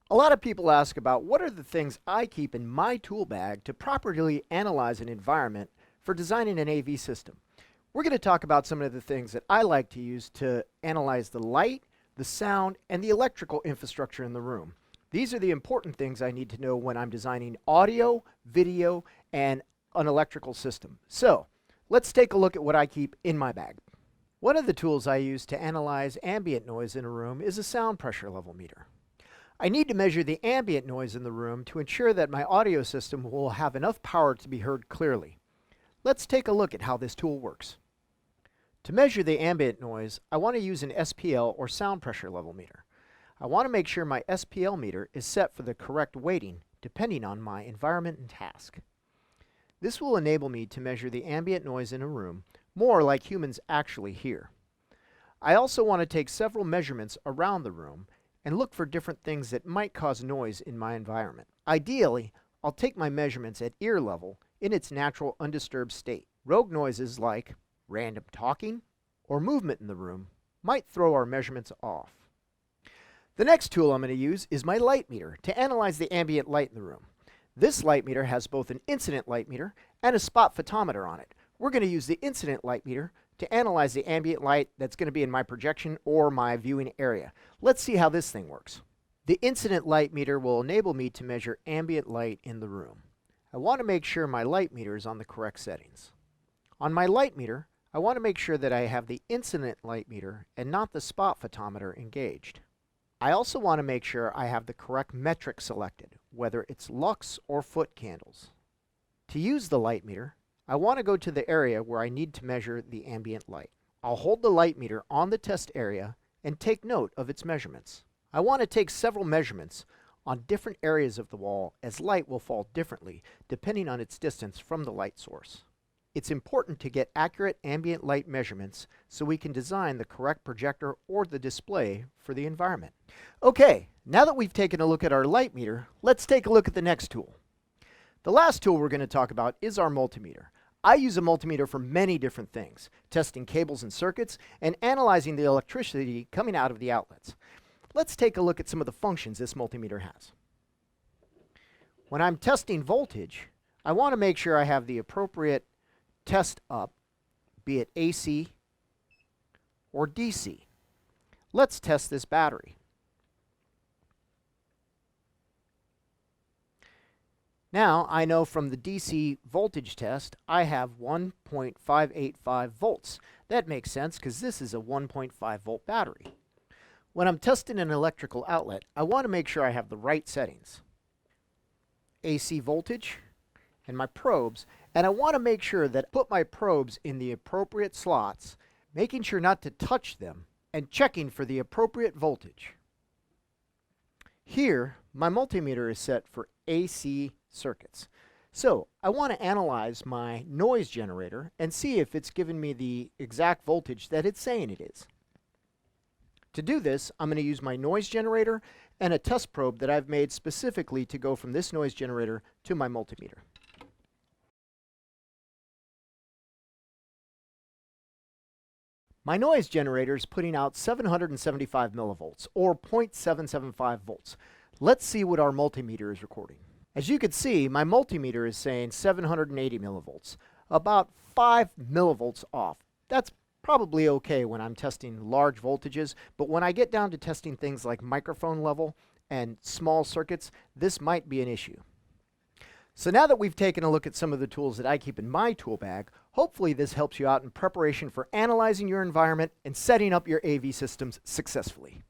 A lot of people ask about what are the things I keep in my tool bag to properly analyze an environment for designing an AV system. We're going to talk about some of the things that I like to use to analyze the light, the sound, and the electrical infrastructure in the room. These are the important things I need to know when I'm designing audio, video, and an electrical system. So, let's take a look at what I keep in my bag. One of the tools I use to analyze ambient noise in a room is a sound pressure level meter. I need to measure the ambient noise in the room to ensure that my audio system will have enough power to be heard clearly. Let's take a look at how this tool works. To measure the ambient noise, I want to use an SPL or sound pressure level meter. I want to make sure my SPL meter is set for the correct weighting depending on my environment and task. This will enable me to measure the ambient noise in a room more like humans actually hear. I also want to take several measurements around the room and look for different things that might cause noise in my environment. Ideally, I'll take my measurements at ear level in its natural undisturbed state. Rogue noises like random talking or movement in the room might throw our measurements off. The next tool I'm going to use is my light meter to analyze the ambient light in the room. This light meter has both an incident light meter and a spot photometer on it. We're going to use the incident light meter to analyze the ambient light that's going to be in my projection or my viewing area. Let's see how this thing works. The incident light meter will enable me to measure ambient light in the room. I want to make sure my light meter is on the correct settings. On my light meter, I want to make sure that I have the incident light meter and not the spot photometer engaged. I also want to make sure I have the correct metric selected, whether it's lux or foot candles. To use the light meter, I want to go to the area where I need to measure the ambient light. I'll hold the light meter on the test area and take note of its measurements. I want to take several measurements on different areas of the wall as light will fall differently depending on its distance from the light source. It's important to get accurate ambient light measurements so we can design the correct projector or the display for the environment. Okay, now that we've taken a look at our light meter, let's take a look at the next tool. The last tool we're going to talk about is our multimeter. I use a multimeter for many different things, testing cables and circuits and analyzing the electricity coming out of the outlets. Let's take a look at some of the functions this multimeter has. When I'm testing voltage, I want to make sure I have the appropriate test up, be it AC or DC. Let's test this battery. Now, I know from the DC voltage test, I have 1.585 volts. That makes sense because this is a 1.5 volt battery. When I'm testing an electrical outlet, I want to make sure I have the right settings. AC voltage and my probes, and I want to make sure that I put my probes in the appropriate slots, making sure not to touch them, and checking for the appropriate voltage. Here, my multimeter is set for AC circuits. So I want to analyze my noise generator and see if it's giving me the exact voltage that it's saying it is. To do this, I'm going to use my noise generator and a test probe that I've made specifically to go from this noise generator to my multimeter. My noise generator is putting out 775 millivolts or 0.775 volts. Let's see what our multimeter is recording. As you can see, my multimeter is saying 780 millivolts, about 5 millivolts off. That's probably okay when I'm testing large voltages, but when I get down to testing things like microphone level and small circuits, this might be an issue. So now that we've taken a look at some of the tools that I keep in my tool bag, hopefully this helps you out in preparation for analyzing your environment and setting up your AV systems successfully.